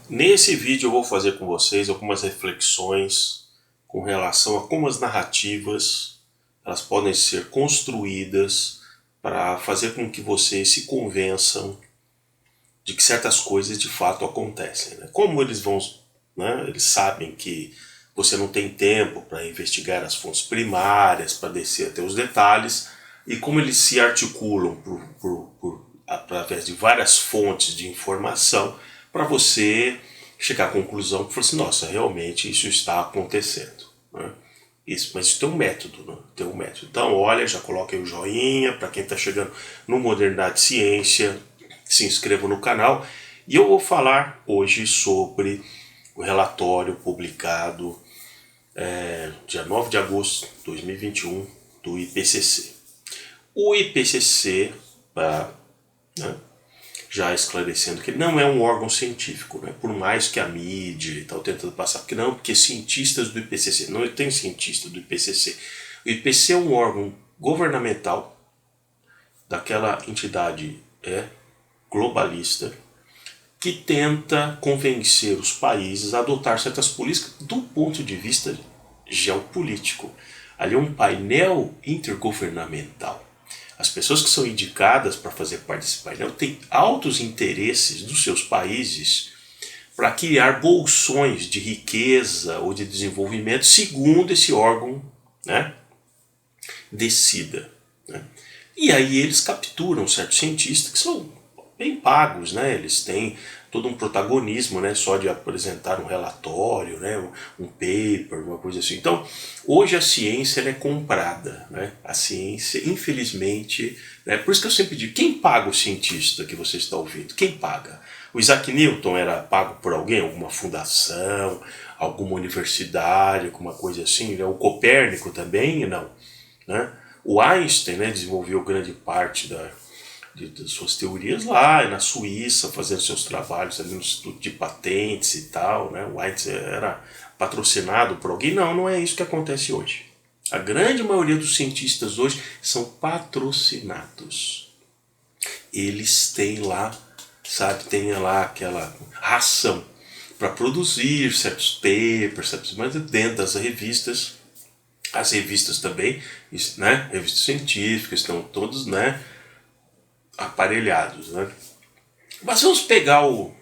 Nesse vídeo eu vou fazer com vocês algumas reflexões com relação a como as narrativas elas podem ser construídas para fazer com que vocês se convençam de que certas coisas de fato acontecem. Né? Como eles vão, né? Eles sabem que você não tem tempo para investigar as fontes primárias, para descer até os detalhes, e como eles se articulam através de várias fontes de informação para você chegar à conclusão que assim, nossa, realmente isso está acontecendo. Né? Isso, mas isso tem um método, né? Tem um método. Então, olha, já coloquei o joinha para quem está chegando no Modernidade Ciência, se inscreva no canal. E eu vou falar hoje sobre o relatório publicado dia 9 de agosto de 2021 do IPCC. O IPCC, né, já esclarecendo que ele não é um órgão científico, né? Por mais que a mídia e tal tentando passar, porque não, porque cientistas do IPCC, não tem cientista do IPCC. O IPCC é um órgão governamental daquela entidade globalista que tenta convencer os países a adotar certas políticas do ponto de vista geopolítico. Ali é um painel intergovernamental. As pessoas que são indicadas para fazer parte desse painel têm altos interesses dos seus países para criar bolsões de riqueza ou de desenvolvimento segundo esse órgão, né, decida. Né? E aí eles capturam certos cientistas que são bem pagos, né? Eles têm todo um protagonismo, né? Só de apresentar um relatório, né? Um paper, uma coisa assim. Então, hoje a ciência ela é comprada, né? A ciência, infelizmente, né? Por isso que eu sempre digo, quem paga o cientista que você está ouvindo? Quem paga? O Isaac Newton era pago por alguém, alguma fundação, alguma universidade, alguma coisa assim, né? O Copérnico também, não, né? O Einstein, né, desenvolveu grande parte das suas teorias lá na Suíça, fazendo seus trabalhos ali no Instituto de Patentes e tal. Né? O Einstein era patrocinado por alguém. Não, não é isso que acontece hoje. A grande maioria dos cientistas hoje são patrocinados. Eles têm lá, sabe, tem lá aquela ração para produzir certos papers, mas dentro das revistas. As revistas também, né, revistas científicas, estão todos, né, aparelhados. Né? Mas vamos pegar o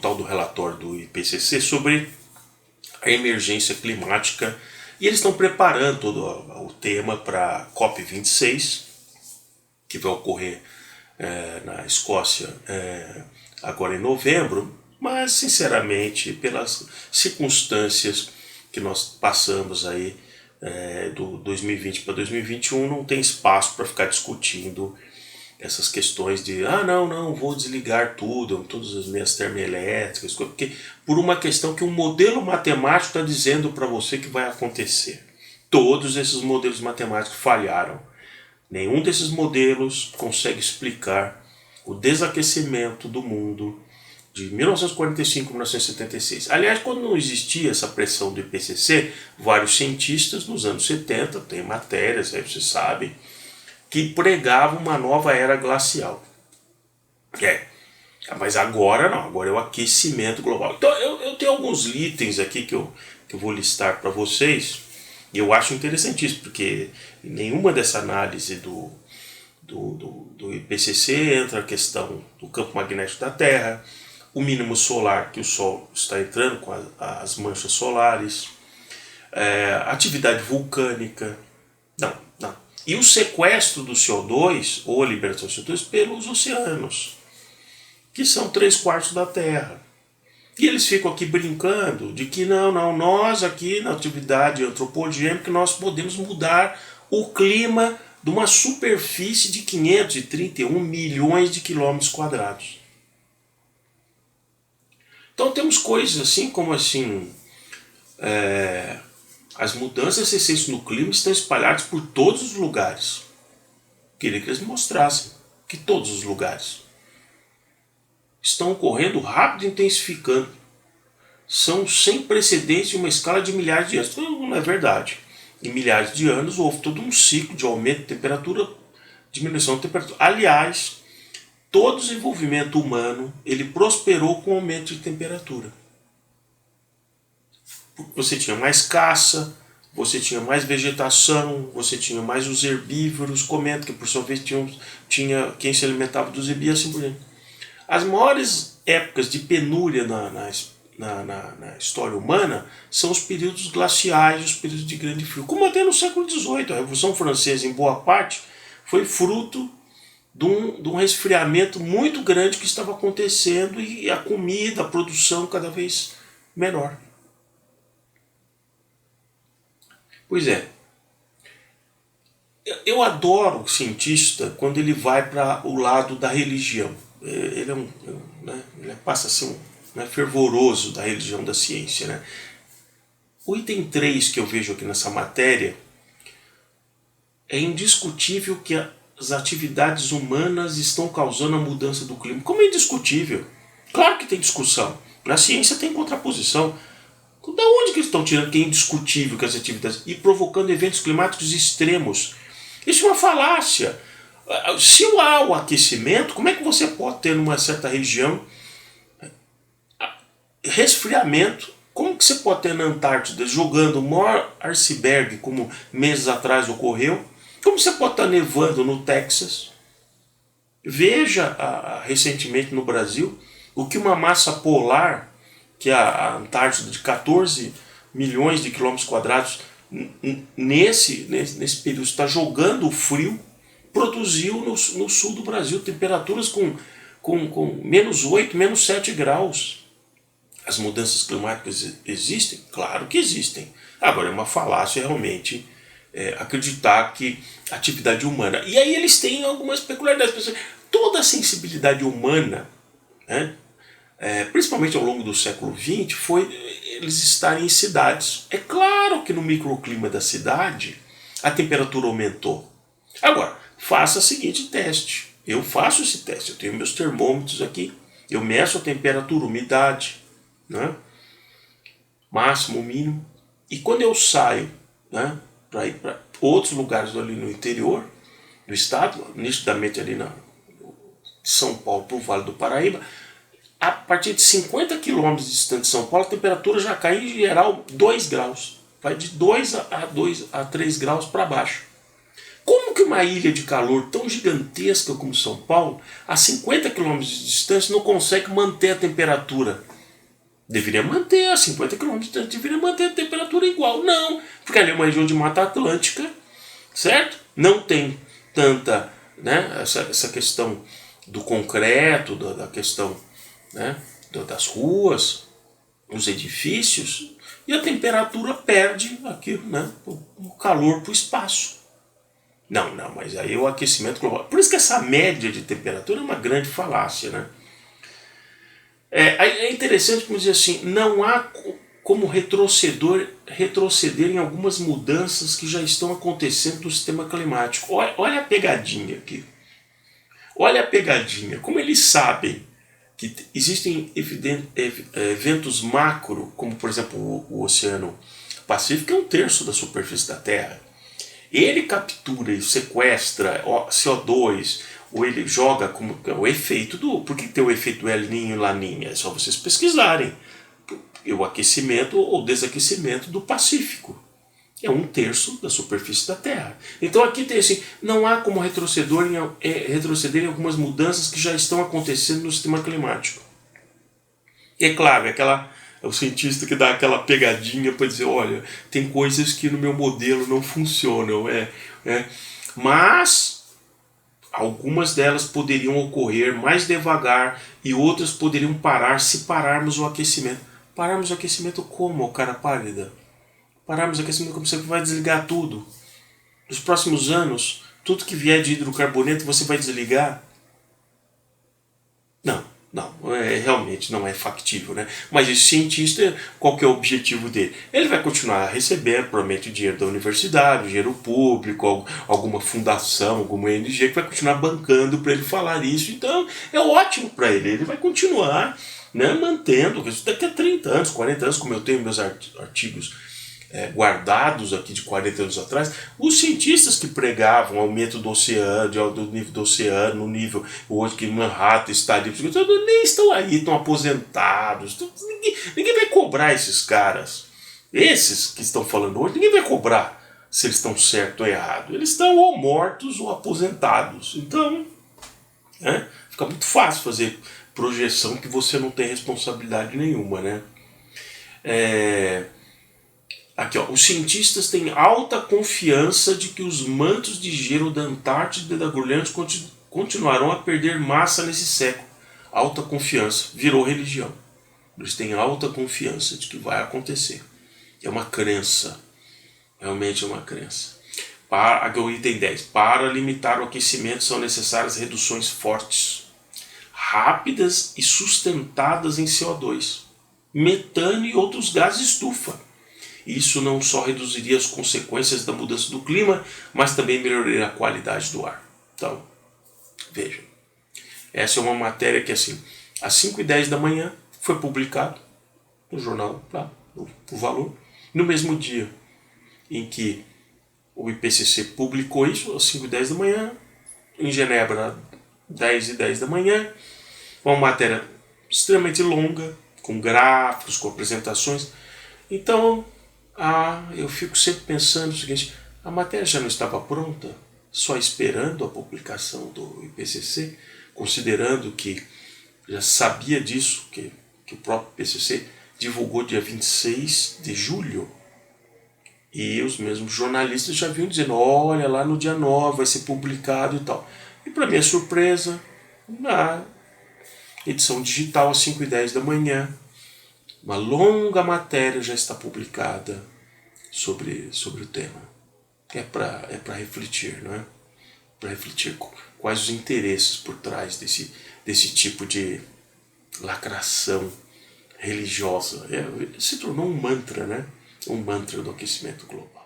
tal do relatório do IPCC sobre a emergência climática e eles estão preparando todo o tema para a COP26, que vai ocorrer na Escócia agora em novembro, mas sinceramente pelas circunstâncias que nós passamos aí do 2020 para 2021 não tem espaço para ficar discutindo essas questões de não, vou desligar tudo, todas as minhas termoelétricas, porque por uma questão que um modelo matemático está dizendo para você que vai acontecer. Todos esses modelos matemáticos falharam. Nenhum desses modelos consegue explicar o desaquecimento do mundo de 1945 a 1976. Aliás, quando não existia essa pressão do IPCC, vários cientistas nos anos 70, tem matérias, aí você sabe, que pregavam uma nova era glacial. Mas agora não, agora é o aquecimento global. Então eu tenho alguns itens aqui que eu vou listar para vocês, e eu acho interessantíssimo, porque em nenhuma dessa análise do IPCC entra a questão do campo magnético da Terra, o mínimo solar que o Sol está entrando com as manchas solares, atividade vulcânica, não. E o sequestro do CO2, ou a liberação do CO2, pelos oceanos, que são 3/4 da Terra. E eles ficam aqui brincando de que não, nós aqui na atividade antropogênica nós podemos mudar o clima de uma superfície de 531 milhões de quilômetros quadrados. Então temos coisas assim como assim, as mudanças recentes no clima estão espalhadas por todos os lugares. Queria que eles mostrassem que todos os lugares estão ocorrendo rápido e intensificando. São sem precedentes em uma escala de milhares de anos. Não é verdade. Em milhares de anos houve todo um ciclo de aumento de temperatura, diminuição de temperatura. Aliás, todo desenvolvimento humano ele prosperou com o aumento de temperatura. Você tinha mais caça, você tinha mais vegetação, você tinha mais os herbívoros comendo, que por sua vez tinha quem se alimentava dos herbívoros e assim por diante. As maiores épocas de penúria na história humana são os períodos glaciais, os períodos de grande frio, como até no século XVIII. A Revolução Francesa, em boa parte, foi fruto de um resfriamento muito grande que estava acontecendo e a comida, a produção cada vez menor. Pois é, eu adoro o cientista quando ele vai para o lado da religião. Ele ele passa a ser fervoroso da religião, da ciência. Né? O item 3 que eu vejo aqui nessa matéria é indiscutível que as atividades humanas estão causando a mudança do clima. Como é indiscutível? Claro que tem discussão. Na ciência tem contraposição. Da onde que eles estão tirando que é indiscutível que as atividades e provocando eventos climáticos extremos? Isso é uma falácia. Se há o aquecimento, como é que você pode ter numa certa região resfriamento? Como que você pode ter na Antártida jogando o maior iceberg, como meses atrás ocorreu? Como você pode estar nevando no Texas? Veja recentemente no Brasil o que uma massa polar, que é a Antártida de 14 milhões de quilômetros quadrados, nesse período está jogando o frio, produziu no sul do Brasil temperaturas com menos 8, menos 7 graus. As mudanças climáticas existem? Claro que existem. Agora é uma falácia realmente acreditar que atividade humana. E aí eles têm algumas peculiaridades. Toda a sensibilidade humana, né, principalmente ao longo do século XX, foi eles estarem em cidades. É claro que no microclima da cidade a temperatura aumentou. Agora, faça o seguinte teste. Eu faço esse teste, eu tenho meus termômetros aqui, eu meço a temperatura, umidade, né, máximo, mínimo, e quando eu saio, né, para ir para outros lugares ali no interior do estado, nitidamente ali de São Paulo para o Vale do Paraíba, a partir de 50 quilômetros de distância de São Paulo, a temperatura já cai em geral 2 graus. Vai de 2 a 3 graus para baixo. Como que uma ilha de calor tão gigantesca como São Paulo, a 50 quilômetros de distância, não consegue manter a temperatura? Deveria manter a 50 quilômetros de distância, deveria manter a temperatura igual. Não, porque ali é uma região de Mata Atlântica, certo? Não tem tanta, né, essa questão do concreto, da questão, né, das ruas, os edifícios, e a temperatura perde aquilo, né, o calor para o espaço. Não, mas aí é o aquecimento global. Por isso que essa média de temperatura é uma grande falácia, né? É interessante como dizer assim, não há como retroceder em algumas mudanças que já estão acontecendo no sistema climático. Olha a pegadinha aqui. Olha a pegadinha. Como eles sabem que existem eventos macro, como por exemplo o Oceano Pacífico, é 1/3 da superfície da Terra. Ele captura e sequestra CO2, ou ele joga como o efeito do... Por que tem o efeito El Niño e Laninha? É só vocês pesquisarem. O aquecimento ou desaquecimento do Pacífico. É 1/3 da superfície da Terra. Então aqui tem assim, não há como retroceder em algumas mudanças que já estão acontecendo no sistema climático. É claro, é o cientista que dá aquela pegadinha para dizer, olha, tem coisas que no meu modelo não funcionam. Mas algumas delas poderiam ocorrer mais devagar e outras poderiam parar se pararmos o aquecimento. Pararmos o aquecimento como, cara pálida? Pararmos o aquecimento como você vai desligar tudo. Nos próximos anos, tudo que vier de hidrocarboneto você vai desligar? Não, realmente não é factível, né? Mas esse cientista, qual que é o objetivo dele? Ele vai continuar a receber, provavelmente, o dinheiro da universidade, o dinheiro público, alguma fundação, alguma ONG que vai continuar bancando para ele falar isso. Então, é ótimo para ele. Ele vai continuar, né, mantendo, daqui a 30 anos, 40 anos, como eu tenho meus artigos guardados aqui de 40 anos atrás, os cientistas que pregavam aumento do oceano, do nível do oceano, no nível hoje que Manhattan estaria, nem estão aí, estão aposentados. Ninguém vai cobrar esses caras. Esses que estão falando hoje, ninguém vai cobrar se eles estão certo ou errado. Eles estão ou mortos ou aposentados. Então, fica muito fácil fazer projeção que você não tem responsabilidade nenhuma, né? Aqui, ó, os cientistas têm alta confiança de que os mantos de gelo da Antártida e da Groenlândia continuarão a perder massa nesse século. Alta confiança, virou religião. Eles têm alta confiança de que vai acontecer. É uma crença, realmente é uma crença. Aqui o item 10. Para limitar o aquecimento são necessárias reduções fortes, rápidas e sustentadas em CO2, metano e outros gases estufa. Isso não só reduziria as consequências da mudança do clima, mas também melhoraria a qualidade do ar. Então, vejam. Essa é uma matéria que, assim, às 5h10 da manhã foi publicado no jornal, tá? O Valor. No mesmo dia em que o IPCC publicou isso, às 5h10 da manhã, em Genebra, 10h10 da manhã, uma matéria extremamente longa, com gráficos, com apresentações. Então, eu fico sempre pensando o seguinte: a matéria já não estava pronta, só esperando a publicação do IPCC, considerando que já sabia disso, que o próprio IPCC divulgou dia 26 de julho, e os mesmos jornalistas já vinham dizendo: olha, lá no dia 9 vai ser publicado e tal. E para minha surpresa, na edição digital às 5h10 da manhã, uma longa matéria já está publicada sobre o tema. É para refletir, não é? Para refletir quais os interesses por trás desse tipo de lacração religiosa. Se tornou um mantra, né? Um mantra do aquecimento global.